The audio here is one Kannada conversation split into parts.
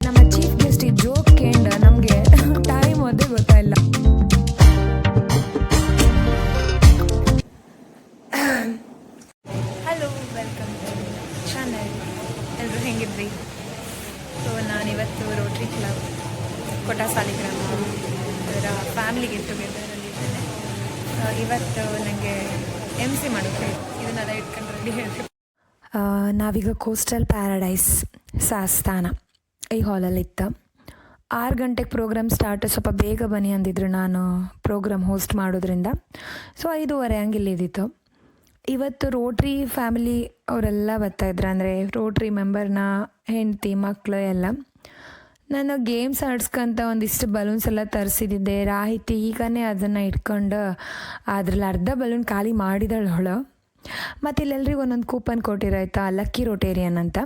ನಮ್ಮ ಚೀಫ್ ಗೆಸ್ಟ್ ಈ ಜೋಕ್ ಕೇಂದ್ರ ನಮಗೆ ಟೈಮ್ ಅದೇ ಗೊತ್ತಾಯಿಲ್ಲ. Hello, welcome to channel. ಎಲ್ಲರೂ ಹೆಂಗಿದ್ರಿ? ಸೊ ನಾನಿವತ್ತು ರೋಟ್ರಿ ಕ್ಲಬ್ ಕೊಟ್ಟ ಸಾಲಿಗ್ರಾಮ ಅದರ ಫ್ಯಾಮಿಲಿ ಗೆಟ್ ಟುಗೆದರಲ್ಲಿದ್ದೇನೆ. ಇವತ್ತು ನನಗೆ MC ಮಾಡೋಕ್ಕೆ ಇದನ್ನೆಲ್ಲ ಇಟ್ಕೊಂಡು ರೆಡಿ ಹೇಳ್ತೀನಿ. ನಾವೀಗ ಕೋಸ್ಟಲ್ ಪ್ಯಾರಡೈಸ್ ಸಾಸ್ತಾನ ಈ ಹಾಲಲ್ಲಿತ್ತು. 6 ಗಂಟೆಗೆ ಪ್ರೋಗ್ರಾಮ್ ಸ್ಟಾರ್ಟ್. ಸ್ವಲ್ಪ ಬೇಗ ಬನ್ನಿ ಅಂದಿದ್ರು ನಾನು ಪ್ರೋಗ್ರಾಮ್ ಹೋಸ್ಟ್ ಮಾಡೋದ್ರಿಂದ. ಸೊ 5:30 ಹಂಗೆ ಇಲ್ಲಿದ್ದಿತ್ತು. ಇವತ್ತು ರೋಟ್ರಿ ಫ್ಯಾಮಿಲಿ ಅವರೆಲ್ಲ ಬರ್ತಾಯಿದ್ರು, ಅಂದರೆ ರೋಟ್ರಿ ಮೆಂಬರ್ನ ಹೆಂಡತಿ ಮಕ್ಕಳು ಎಲ್ಲ. ನಾನು ಗೇಮ್ಸ್ ಆಡ್ಸ್ಕೊಂತ ಒಂದಿಷ್ಟು ಬಲೂನ್ಸ್ ಎಲ್ಲ ತರಿಸಿದ್ದೆ. ರಾಹಿತಿ ಈಗನೇ ಅದನ್ನು ಇಟ್ಕೊಂಡು ಅದರಲ್ಲಿ ಅರ್ಧ ಬಲೂನ್ ಖಾಲಿ ಮಾಡಿದಳು ಅವಳು. ಮತ್ತು ಇಲ್ಲೆಲ್ರಿಗೂ ಒಂದೊಂದು ಕೂಪನ್ ಕೊಟ್ಟಿರಾಯ್ತಾ, ಲಕ್ಕಿ ರೋಟೇರಿಯನ್ ಅಂತ.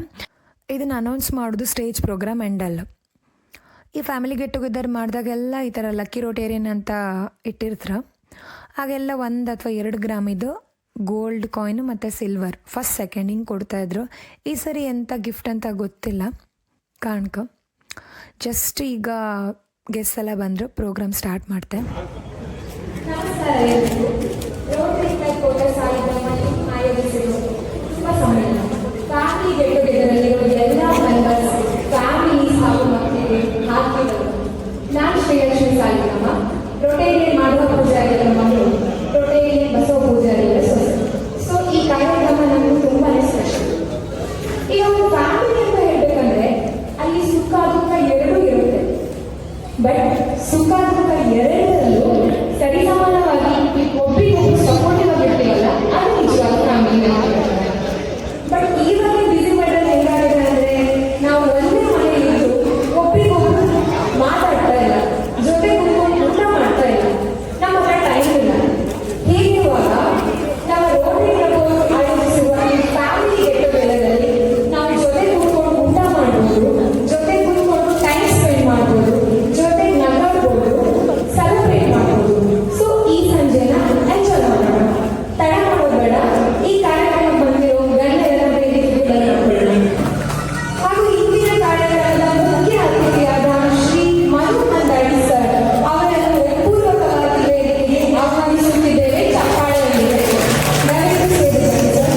ಇದನ್ನು ಅನೌನ್ಸ್ ಮಾಡೋದು ಸ್ಟೇಜ್ ಪ್ರೋಗ್ರಾಮ್ ಎಂಡಲ್ಲಿ. ಈ ಫ್ಯಾಮಿಲಿ ಗೆಟ್ ಟುಗೆದರ್ ಮಾಡಿದಾಗೆಲ್ಲ ಈ ಥರ ಲಕ್ಕಿ ರೋಟೇರಿಯನ್ ಅಂತ ಇಟ್ಟಿರ್ತಾರೆ. ಹಾಗೆಲ್ಲ 1 ಅಥವಾ 2 ಗ್ರಾಮಿದು ಗೋಲ್ಡ್ ಕಾಯಿನು ಮತ್ತು ಸಿಲ್ವರ್ ಫಸ್ಟ್ ಸೆಕೆಂಡ್ ಹಿಂಗೆ ಕೊಡ್ತಾಯಿದ್ರು. ಈ ಸರಿ ಎಂಥ ಗಿಫ್ಟ್ ಅಂತ ಗೊತ್ತಿಲ್ಲ ಕಾಣ್ಕ. ಜಸ್ಟ್ ಈಗ ಗೆಸ್ಟ್ ಎಲ್ಲ ಬಂದರು, ಪ್ರೋಗ್ರಾಮ್ ಸ್ಟಾರ್ಟ್ ಮಾಡ್ತೆ. ನಾನು ಶ್ರೀಲಕ್ಷ್ಮಿ ಸಾಲಿಗ್ರಾಮ, ರೊಟೇರಿಯನ್ ಮಾಡುವ ಪೂಜಾರಿಗಳ ಮಗಳು, ರೊಟೇರಿಯನ್ ಬಸವ ಪೂಜಾರಿಗಳ ಸೊಸೆ. ಸೊ ಈ ಕಾರ್ಯಕ್ರಮ ನಮಗೆ ತುಂಬಾ ಸ್ಪೆಷಲ್. ಈಗ ಒಂದು ಫ್ಯಾಮಿಲಿ ಅಂತ ಹೇಳ್ಬೇಕಂದ್ರೆ ಅಲ್ಲಿ ಸುಖ ದುಃಖ ಎರಡೂ ಇರುತ್ತೆ. ಬಟ್ ಸುಖ ದುಃಖ ಎರಡರಲ್ಲೂ ಸರಿಸಮಾನವಾಗಿ ಒಬ್ರಿಗೊಬ್ರು ಸಪೋರ್ಟಿವ್ ಆಗಿರ್ತೀವಲ್ಲ, ಅದು ನಿಜವಾದ ಫ್ಯಾಮಿಲಿ. ಬಟ್ ಇವಾಗ ಬಿಸಿ ಮಾಡೋದು ಹೆಂಗಾಗಿದೆ ಅಂದ್ರೆ ನಾವು ಒಂದೇ ಮನೆಯಲ್ಲಿದ್ದು ಒಬ್ರಿಗೊಬ್ರು ಮಾತಾಡ್ತಾ ಇಲ್ಲ, ಜೊತೆ ಕೂತ್ಕೊಂಡು ಊಟ ಮಾಡ್ತಾ ಇಲ್ಲ, ನಮ್ಮ ಹತ್ರ ಟೈಮ್ ಇಲ್ಲ. ಹೀಗಿರುವಾಗ ನಮ್ಮ ರೋಟರಿ ಕ್ಲಬ್ ಆಯೋಜಿಸಿರುವ ಈ ಫ್ಯಾಮಿಲಿ ಗೆಟ್ ಟುಗೆದರಲ್ಲಿ ನಾವು ಜೊತೆ ಕೂತ್ಕೊಂಡು ಊಟ ಮಾಡ್ಬೋದು, ಜೊತೆ ಕೂತ್ಕೊಂಡು ಟೈಮ್ ಸ್ಪೆಂಡ್ ಮಾಡ್ಬೋದು, ಜೊತೆ ನಗಾಡ್ಬೋದು, ಸೆಲೆಬ್ರೇಟ್ ಮಾಡ್ಬೋದು. ಸೊ ಈ ಸಂಜೆನ ಎಂಜಾಯ್ ಮಾಡೋಣ. ತಡ ಮಾಡೋದು ಬೇಡ. ಈ ಕಾರ್ಯಕ್ರಮ ಬಂದಿರೋ ಗಣ್ಯರ ವೇದಿಕೆಗೆ ಹಾಗೂ ಇಂದಿನ ಕಾರ್ಯಕ್ರಮದ ಮುಖ್ಯ ಅತಿಥಿಯಾದ ಶ್ರೀ ಮನು ಮಂದಾಡಿ ಸರ್ ಅವರನ್ನು ಪೂರ್ವಕವಾಗಿ ವೇದಿಕೆಗೆ ಆಹ್ವಾನಿಸುತ್ತಿದ್ದೇವೆ. ಚಪ್ಪಾಳೆಯಲ್ಲಿದೆ. ದಯವಿಟ್ಟು ಸೇರಿಸಿ ಸರ್.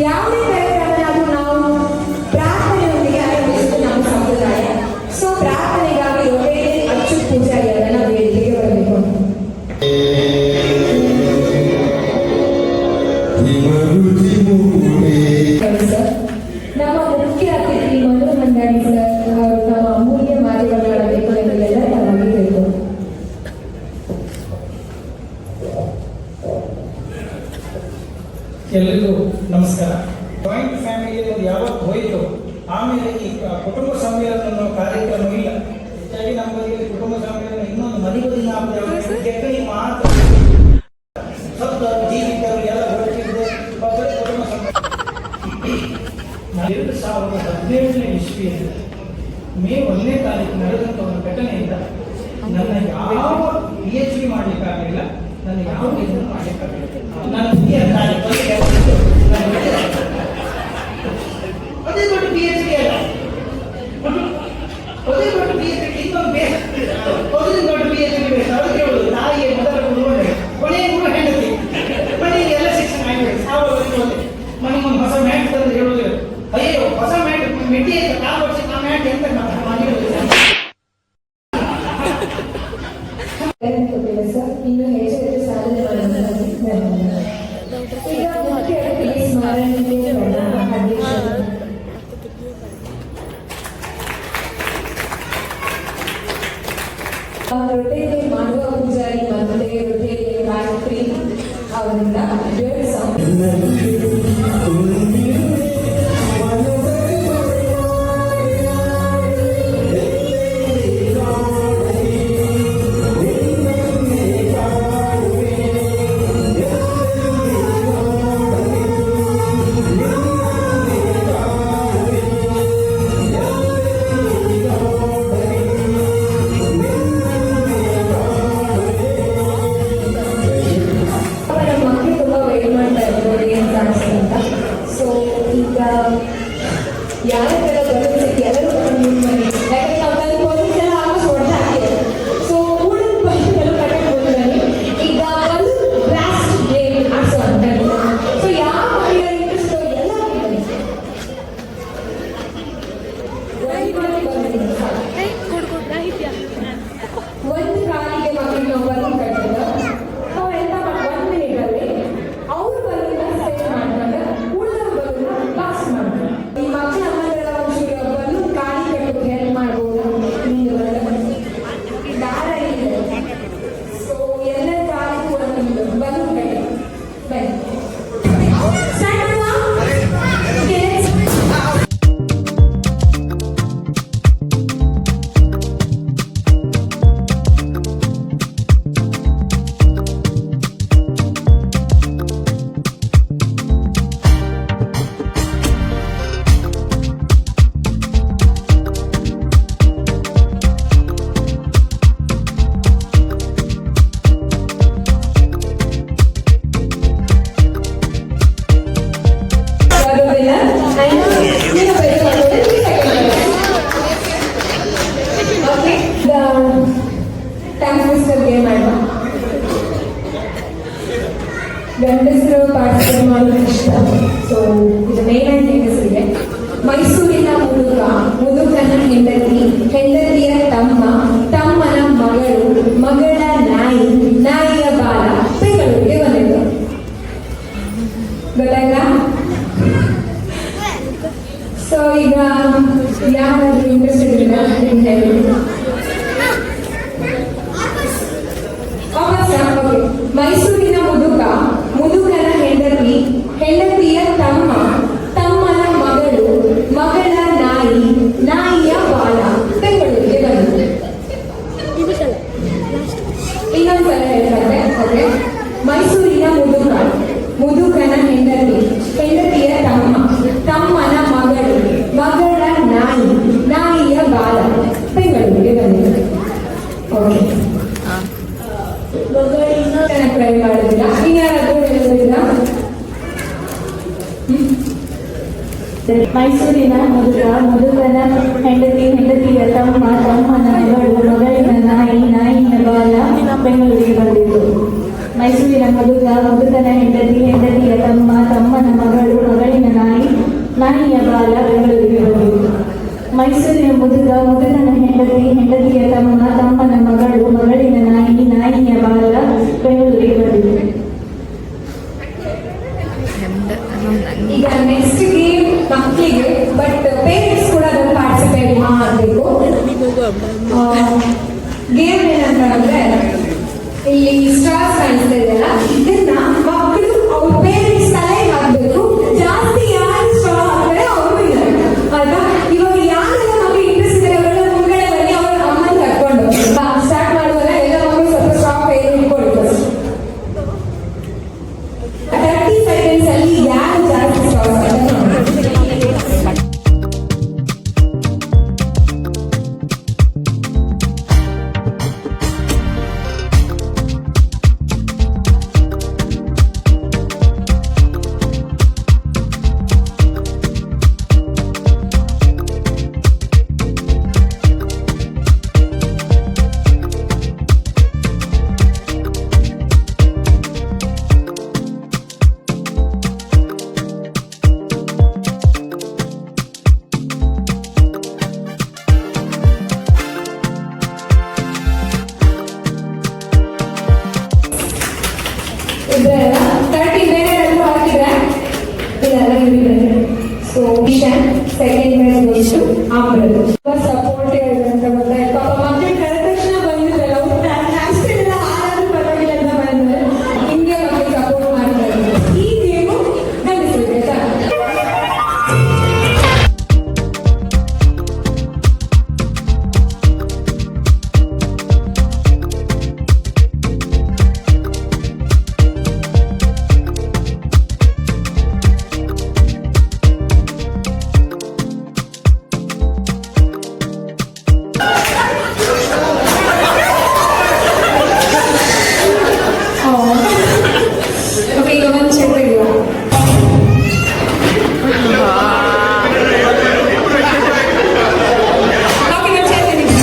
ಯಾವುದೇ ಕಾರ್ಯಕ್ರಮನಾದರೂ ನಾವು ಪ್ರಾರ್ಥನೆಯೊಂದಿಗೆ ಆರಂಭಿಸುವುದು ನಮ್ಮ ಸಂಪ್ರದಾಯ. ಸೊ ಪ್ರಾರ್ಥನೆಗಾಗಿ ರೋಟೇರಿಯನ್ ಅಚ್ಯುತ್ ಪೂಜಾರಿ ಅವರನ್ನ ವೇದಿಕೆಗೆ ಬರಬೇಕು. ಸರ್, ನಮ್ಮ ಮುಖ್ಯ ಅತಿಥಿ ಮನು ಮಂದಾಡಿ ಸರ್ ಅವರು ತಮ್ಮ ಅಮೂಲ್ಯ ಮಾತುಗಳಾಡಬೇಕು ಎಂಬುದೆಲ್ಲ ತಮಗೆ ಬೇಕು. ಎಲ್ಲರಿಗೂ ನಮಸ್ಕಾರ. ಜಾಯಿಂಟ್ ಫ್ಯಾಮಿಲಿಯಲ್ಲಿ ಯಾವತ್ತು ಹೋಯಿತು ಆಮೇಲೆ ಈ ಕುಟುಂಬ ಸಮ್ಮೇಳನ ಕಾರ್ಯಕ್ರಮ ಇಲ್ಲ. ಹೆಚ್ಚಾಗಿ ನಮ್ಮ ಬದಿಯಲ್ಲಿ ಕುಟುಂಬ ಸಮ್ಮೇಳನ ಇನ್ನೊಂದು ಮನೆಗಳಿಗೆ ಮಾತ್ರ ಸ್ವಲ್ಪ ಜೀವಿತರು ಎಲ್ಲ ಹೊರಟಿದ್ದು ಕುಟುಂಬ ಸಮ್ಮೇಳನ 2017ನೇ ಇಸ್ವಿಯಲ್ಲಿ ಮೇ 1ನೇ ತಾರೀಕು ನಡೆದಂಥ ಒಂದು ಘಟನೆಯಿಂದ ನನ್ನ ಯಾವ PhD ಮಾಡಲಿಕ್ಕಾಗಲಿಲ್ಲ, ನನಗೆ ಯಾವ ಇದನ್ನು ಮಾಡಲಿಕ್ಕಾಗಲಿಲ್ಲ. ನಾನು ಅದೇ ದೊಡ್ಡ PhD ಅಲ್ಲ, ಅದೇ ದೊಡ್ಡ PhD ಇನ್ನೊಂದು ಬೇರೆ ದೊಡ್ಡ PhD ಬೇರೆ. ಅದಕ್ಕೆ ಹೇಳುವುದು ತಾಯಿಗೆ ಮೊದಲ ಗುರು ಕೊನೆಯ ಗುರು ಹೆಂಡತಿ. ಮನೆಗೆ ಎಲ್ಲ ಶಿಕ್ಷಣ ಆಗಬೇಕು. ಮನೆಗೊಂದು ಹೊಸ ಮ್ಯಾಟ್ ತಂದು ಹೇಳುವುದು, ಅಯ್ಯೋ ಹೊಸ ಮ್ಯಾಟ್ ಮೆಟ್ಟಿ ಕಾಲು ವರ್ಷ ಆ ಮ್ಯಾಟ್ ಎಂತ ಸರ್. ಇನ್ನು ಹೆಚ್ಚು ಸಾಧನೆ ಮಾಡೋದು ರೊಟೇರಿಯನ್ ಮಾಡುವ ಪೂಜಾರಿ ಮತ್ತು ರೊಟೇರಿಯನ್ ಗಾಯತ್ರಿ ಅವರಿಂದ 2 ಸಾಂಗ್ winner. And ನೀನು ಬೇರೆ ಮಾಡಿದ್ರೆ ನೀನು second winner. Okay, the tongue twister game ಆಡುವ. ಗಂಡಸರು ಪಾರ್ಟಿಸಿಪೇಟ್ ಮಾಡೋದು ಇಷ್ಟ. ಸೊ ಇದು ಮೇನ್ ಆಗಿ ಹೆಂಗಸರಿಗೆ. ಮೈಸೂರಿನ ಮುದುಕನ ಹೆಂಡತಿ, ಹೆಂಡತಿಯ ತಮ್ಮ, ತಮ್ಮನ ಮಗಳು, ಮಗಳ ನಾಯಿ, ನಾಯಿಯ ಬಾಲ ಬೆಂಗಳೂರಿಗೆ ಬಂದಿದ್ದು. ಗೊತ್ತಾಯ್ತಾ? ಸೊ ಈಗ ಯಾರಾದ್ರೂ ಇಂಟ್ರೆಸ್ಟೆಡ್ ಇಲ್ಲ ಹೇಳಿ. ಮೈಸೂರಿನ ಮುದುಕನ ಹೆಂಡತಿ, ಹೆಂಡತಿಯ ತಮ್ಮ, ತಮ್ಮನ ಮಗಳು, ಮಗಳ ನಾಯಿ, ನಾಯಿಯ ಬಾಲ ಬೆಂಗಳೂರಿಗೆ ಬಂದಿದೆ. ಇನ್ನೊಂದ್ಸಲ ಹೇಳ್ತಾರೆ. ಓಕೆ, ಮೈಸೂರಿನ ಮುದುಕನ ಹೆಂಡತಿ, ಹೆಂಡತಿಯ ತಮ್ಮ, ತಮ್ಮನ ಮಗಳು, ಮಗಳ ನಾಯಿ, ನಾಯಿಯ ಬಾಲ ಬೆಂಗಳೂರಿಗೆ ಬಂದಿದೆ. Okay, try ಮಾಡಿದಿರಾ? ಇನ್ಯಾರಾದ್ರೂ ಹೇಳೋದಿಲ್ಲ? ಮೈಸೂರಿನ ಮುದುಕನ ಹೆಂಡತಿ, ಹೆಂಡತಿಯ ತಮ್ಮ, ತಮ್ಮನ ಮಗಳು, ಮಗಳಿನ ನಾಯಿ, ನಾಯಿಯ ಬಾಲ ಬೆಂಗಳೂರಿಗೆ ಬಂದಿದ್ದು. ಮೈಸೂರಿನ ಮುದುಕನ ಹೆಂಡತಿ, ಹೆಂಡತಿಯ ತಮ್ಮ, ತಮ್ಮನ ಮಗಳು, ಮಗಳಿನ ನಾಯಿ, ನಾಯಿಯ ಬಾಲ ಬೆಂಗಳೂರಿಗೆ ಬಂದಿದ್ದು. ಮೈಸೂರಿನ ಮುದುಕನ ಹೆಂಡತಿ, ಹೆಂಡತಿಯ ತಮ್ಮ, ತಮ್ಮನ ಮಗಳು, ಮಗಳಿನ ನಾಯಿ, ನಾಯಿಯ ಬಾಲ ಬೆಂಗಳೂರಿಗೆ ಬಂದಿದ್ದು. ಈಗ ನೆಕ್ಸ್ಟ್ ಗೇಮ್ ಮಕ್ಕಳಿಗೆ, ಬಟ್ ಪೇರೆಂಟ್ಸ್ ಕೂಡ ಅದನ್ನು ಪಾರ್ಟಿಸಿಪೇಟ್ ಮಾಡಬೇಕು. ಗೇಮ್ ಏನಂತಂದ್ರೆ, ಇಲ್ಲಿ ಸ್ಟಾರ್ಸ್ ಕಾಣಿಸ್ತಾ ಇದೆಯಲ್ಲ, ಇದನ್ನ ಮಕ್ಕಳು ಅವ್ರ ಪೇರೆಂಟ್ಸ್ ತಲೆ ಹಾಕಬೇಕು. ಜಾಸ್ತಿ ಯಾರು ಸ್ಟ್ರಾ ಹಾಕ್ತಾರೆ ಅವರು ಇದ್ದಾರೆ ಆಯ್ತಾ? ಇವಾಗ ಯಾರೆಲ್ಲ ಮಕ್ಕಳು ಇಂಟ್ರೆಸ್ಟ್ ಇದೆ ಅವರೆಲ್ಲ ಮುಂಗಡೆ ಬನ್ನಿ, ಅವ್ರ ಅಮ್ಮನ ಕರ್ಕೊಂಡು ಸ್ಟಾರ್ಟ್ ಮಾಡುವಾಗ ಎಲ್ಲ ಮಕ್ಕಳು ಸ್ವಲ್ಪ ಸ್ಟ್ರಾ ಕೈಯಲ್ಲಿ ಇಟ್ಕೊಳ್ಳಿ. 30 seconds ಅಲ್ಲಿ ಯಾರು ಜಾಸ್ತಿ ಸ್ಟ್ರಾ ಹಾಕ್ತಾರೆ ಇದ್ರೆಲ್ಲ 30 ಬೇರೆ ಎಲ್ಲರೂ ಹಾಕಿದ್ರೆ ಇದೆಲ್ಲ ಇರಿದ್ರೆ. ಸೊ ಮಿಷನ್ ಸೆಕೆಂಡ್ ಮ್ಯಾಚ್ ಬಂದು ಆಮೇಲೆ ಸಪೋರ್ಟಿವ್ ಅಂತ ಗೊತ್ತಾಯ್ತು. ಪಾಪ ಮಕ್ಕಳು ಕಳೆದ ತಕ್ಷಣ ಬಂದಿದ್ರಲ್ಲ, ಅವ್ರು ಅಷ್ಟೆಲ್ಲ ಹಾರಾದ್ರೂ ಪರವಾಗಿಲ್ಲ ಅಂತ ಬಂದ್ರೆ ಹಿಂಗೆ ಮಕ್ಕಳು ಸಪೋರ್ಟ್ ಮಾಡ್ತಾ ಇದ್ದಾರೆ. ಈ ಗೇಮು ಗಮನಿಸ್ಬೇಕು ಆಯ್ತಾ? ಓಕೆ, ಈಗ ಒಂದು ಚೆಕ್ ತೆಗೆಯುವ. ಓಕೆ, ಒಂದು ಚೆಕ್ ತೆಗೆಯುವ.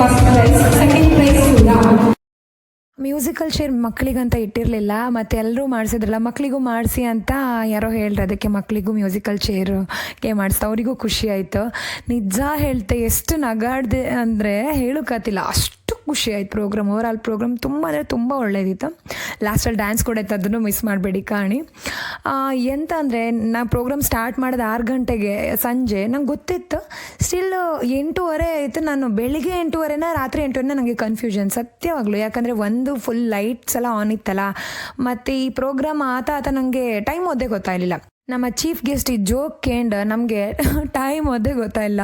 First prize, second prize musical chair ಮಕ್ಕಳಿಗಂತ ಇಟ್ಟಿರಲಿಲ್ಲ, ಮತ್ತು ಎಲ್ಲರೂ ಮಾಡಿಸಿದ್ರಲ್ಲ, ಮಕ್ಕಳಿಗೂ ಮಾಡಿಸಿ ಅಂತ ಯಾರೋ ಹೇಳ್ರಿ, ಅದಕ್ಕೆ ಮಕ್ಕಳಿಗೂ ಮ್ಯೂಸಿಕಲ್ ಚೇರ್ಗೆ ಮಾಡಿಸ್ತಾ ಅವರಿಗೂ ಖುಷಿ ಆಯಿತು. ನಿಜ ಹೇಳ್ತೆ, ಎಷ್ಟು ನಗಾಡ್ದೆ ಅಂದರೆ ಹೇಳೋಕ್ಕಾಗ್ತಿಲ್ಲ, ಅಷ್ಟು ಖುಷಿ ಆಯ್ತು. ಓವರ್ ಆಲ್ ಪ್ರೋಗ್ರಾಮ್ ತುಂಬ ಅಂದರೆ ತುಂಬ ಒಳ್ಳೇದಿತ್ತು. ಲಾಸ್ಟಲ್ಲಿ ಡ್ಯಾನ್ಸ್ ಕೂಡ ಇತ್ತು, ಅದನ್ನು ಮಿಸ್ ಮಾಡಬೇಡಿ ಕಾಣಿ. ಎಂತ ಅಂದರೆ ನಾ ಪ್ರೋಗ್ರಾಮ್ ಸ್ಟಾರ್ಟ್ ಮಾಡೋದು 6 ಗಂಟೆಗೆ ಸಂಜೆ. ನಂಗೆ ಗೊತ್ತಿತ್ತು, ಸ್ಟಿಲ್ 8:30 ಆಯಿತು. ನಾನು ಬೆಳಿಗ್ಗೆ 8:30 ರಾತ್ರಿ 8:30 ನನಗೆ ಕನ್ಫ್ಯೂಷನ್ ಸತ್ಯವಾಗಲು. ಯಾಕಂದರೆ ಒಂದು ಫುಲ್ ಲೈಟ್ಸ್ ಎಲ್ಲ ಆನ್ ಇತ್ತಲ್ಲ, ಮತ್ತು ಈ ಪ್ರೋಗ್ರಾಮ್ ಆತ ನನಗೆ ಟೈಮ್ ಓದೇ ಗೊತ್ತಾಗಲಿಲ್ಲ. ನಮ್ಮ ಚೀಫ್ ಗೆಸ್ಟ್ ಈ ಜೋಕ್ ಕೇಂಡ ನಮಗೆ ಟೈಮ್ ಅದೇ ಗೊತ್ತಾಯಿಲ್ಲ,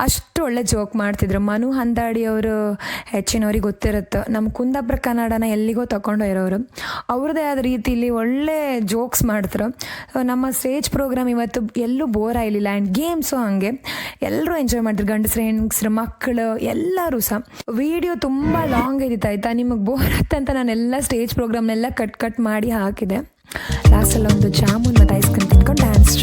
ಅಷ್ಟು ಒಳ್ಳೆ ಜೋಕ್ ಮಾಡ್ತಿದ್ರು. ಮನು ಹಂದಾಡಿ ಅವರು ಹೆಚ್ಚಿನವ್ರಿಗೆ ಗೊತ್ತಿರುತ್ತೆ, ನಮ್ಮ ಕುಂದಾಪುರ ಕನ್ನಡನ ಎಲ್ಲಿಗೋ ತಗೊಂಡೋಗಿರೋರು. ಅವ್ರದ್ದೇ ಆದ ರೀತಿಯಲ್ಲಿ ಒಳ್ಳೆ ಜೋಕ್ಸ್ ಮಾಡ್ತಾರೆ. ನಮ್ಮ ಸ್ಟೇಜ್ ಪ್ರೋಗ್ರಾಮ್ ಇವತ್ತು ಎಲ್ಲೂ ಬೋರ್ ಆಗಲಿಲ್ಲ. ಆ್ಯಂಡ್ ಗೇಮ್ಸು ಹಾಗೆ ಎಲ್ಲರೂ ಎಂಜಾಯ್ ಮಾಡಿದ್ರು, ಗಂಡಸ್ರು ಹೆಂಗಸ್ರು ಮಕ್ಕಳು ಎಲ್ಲರೂ ಸಹ. ವಿಡಿಯೋ ತುಂಬ ಲಾಂಗ್ ಇದ್ದಿತ್ತು ಆಯಿತಾ, ನಿಮಗೆ ಬೋರ್ ಅಂತ ನಾನೆಲ್ಲ ಸ್ಟೇಜ್ ಪ್ರೋಗ್ರಾಮ್ನೆಲ್ಲ ಕಟ್ ಮಾಡಿ ಹಾಕಿದೆ. ಲಾಸ್ಟಲ್ಲಿ ಒಂದು ಜಾಮೂನ್ ಮತ್ತು ಐಸ್ ಕ್ರೀಮ್ ತಿನ್ಕೊಂಡು ಡ್ಯಾನ್ಸ್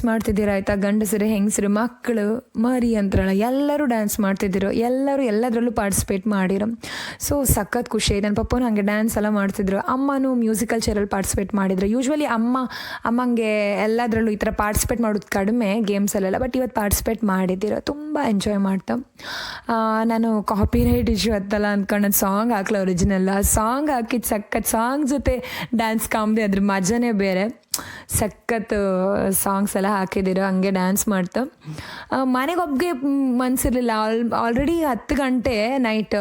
ಮಾಡ್ತಿದ್ದೀರ ಆಯಿತಾ. ಗಂಡಸರು ಹೆಂಗಸರು ಮಕ್ಕಳು ಮರಿ ಅಂತಾರಲ್ಲ ಎಲ್ಲರೂ ಡ್ಯಾನ್ಸ್ ಮಾಡ್ತಿದ್ದರು, ಎಲ್ಲರೂ ಎಲ್ಲದರಲ್ಲೂ ಪಾರ್ಟಿಸಿಪೇಟ್ ಮಾಡಿರೋ. ಸೊ ಸಖತ್ ಖುಷಿ ಆಯ್ತು. ನನ್ನ ಪಪ್ಪನೂ ಹಾಗೆ ಡ್ಯಾನ್ಸ್ ಎಲ್ಲ ಮಾಡ್ತಿದ್ರು, ಅಮ್ಮನೂ ಮ್ಯೂಸಿಕಲ್ ಚೇರಲ್ಲಿ ಪಾರ್ಟಿಸಿಪೇಟ್ ಮಾಡಿದ್ರು. ಯೂಶ್ವಲಿ ಅಮ್ಮಂಗೆ ಎಲ್ಲದರಲ್ಲೂ ಈ ಥರ ಪಾರ್ಟಿಸಿಪೇಟ್ ಮಾಡೋದು ಕಡಿಮೆ ಗೇಮ್ಸಲ್ಲೆಲ್ಲ, ಬಟ್ ಇವತ್ತು ಪಾರ್ಟಿಸಿಪೇಟ್ ಮಾಡಿದ್ದೀರ, ತುಂಬ ಎಂಜಾಯ್ ಮಾಡ್ತಾ. ನಾನು ಕಾಪಿ ರೈಟ್ ಇಶ್ಯೂ ಹತ್ತಲ್ಲ ಅಂದ್ಕೊಂಡು ನಾನು ಸಾಂಗ್ ಹಾಕ್ಲ ಒರಿಜಿನಲ್, ಆ ಸಾಂಗ್ ಹಾಕಿದ್ದು ಸಖತ್. ಸಾಂಗ್ ಜೊತೆ ಡ್ಯಾನ್ಸ್ ಕಾಮಿಡಿ ಅದ್ರ ಮಜಾನೇ ಬೇರೆ. ಸಖತ್ ಸಾಂಗ್ಸ್ ಎಲ್ಲ ಹಾಕಿದ್ದೀರ, ಹಂಗೆ ಡ್ಯಾನ್ಸ್ ಮಾಡ್ತಾ. ಮನೆಗೊಬ್ಬಗೆ ಮನಸ್ಸಿರಲಿಲ್ಲ. ಆಲ್ರೆಡಿ 10 ಗಂಟೆ ನೈಟ್,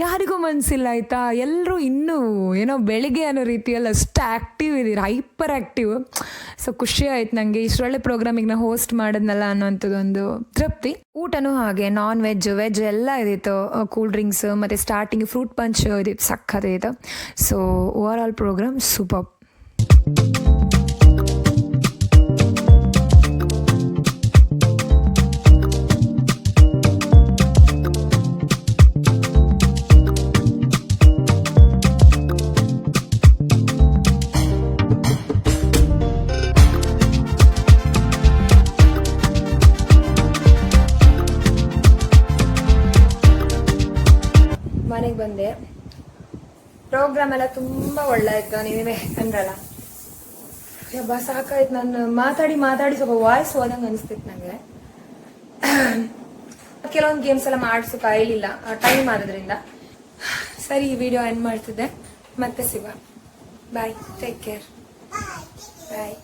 ಯಾರಿಗೂ ಮನಸ್ಸಿಲ್ಲ ಆಯಿತಾ. ಎಲ್ಲರೂ ಇನ್ನೂ ಏನೋ ಬೆಳಿಗ್ಗೆ ಅನ್ನೋ ರೀತಿಯಲ್ಲಿ ಅಷ್ಟು ಆ್ಯಕ್ಟಿವ್ ಇದ್ದೀರ, ಹೈಪರ್ ಆ್ಯಕ್ಟಿವ್. ಸೊ ಖುಷಿ ಆಯ್ತು ನನಗೆ, ಇಷ್ಟೊಳ್ಳೆ ಪ್ರೋಗ್ರಾಮಿಗೆ ನಾನು ಹೋಸ್ಟ್ ಮಾಡಿದ್ನಲ್ಲ ಅನ್ನೋಂಥದ್ದೊಂದು ತೃಪ್ತಿ. ಊಟನೂ ಹಾಗೆ ನಾನ್ ವೆಜ್ ವೆಜ್ ಎಲ್ಲ ಇದಿತ್ತು, ಕೂಲ್ ಡ್ರಿಂಕ್ಸ್ ಮತ್ತು ಸ್ಟಾರ್ಟಿಂಗ್ ಫ್ರೂಟ್ ಪಂಚ್ ಇದಿತ್ತು, ಸಖತ್ ಇತ್ತು. So overall programme super. ಮನೆಗೆ ಬಂದೆ, ಪ್ರೋಗ್ರಾಮ್ ಎಲ್ಲ ತುಂಬ ಒಳ್ಳೆ ಆಯಿತು. ನೀವೇ ಅಂದ್ರಲ್ಲ, ಯಬ್ಬ ಸಾಕಾಯ್ತು. ನಾನು ಮಾತಾಡಿ ಸ್ವಲ್ಪ ವಾಯ್ಸ್ ಹೋದಂಗೆ ಅನಿಸ್ತಿತ್ತು ನನಗೆ. ಕೆಲವೊಂದು ಗೇಮ್ಸ್ ಎಲ್ಲ ಮಾಡಿಸೋಕೆ ಆಗಲಿಲ್ಲ, ಟೈಮ್ ಆಗೋದ್ರಿಂದ. ಸರಿ, ಈ ವಿಡಿಯೋ ಎಂಡ್ ಮಾಡ್ತಿದ್ದೆ, ಮತ್ತೆ ಸಿಗುವ. ಬಾಯ್, ಟೇಕ್ ಕೇರ್, ಬಾಯ್.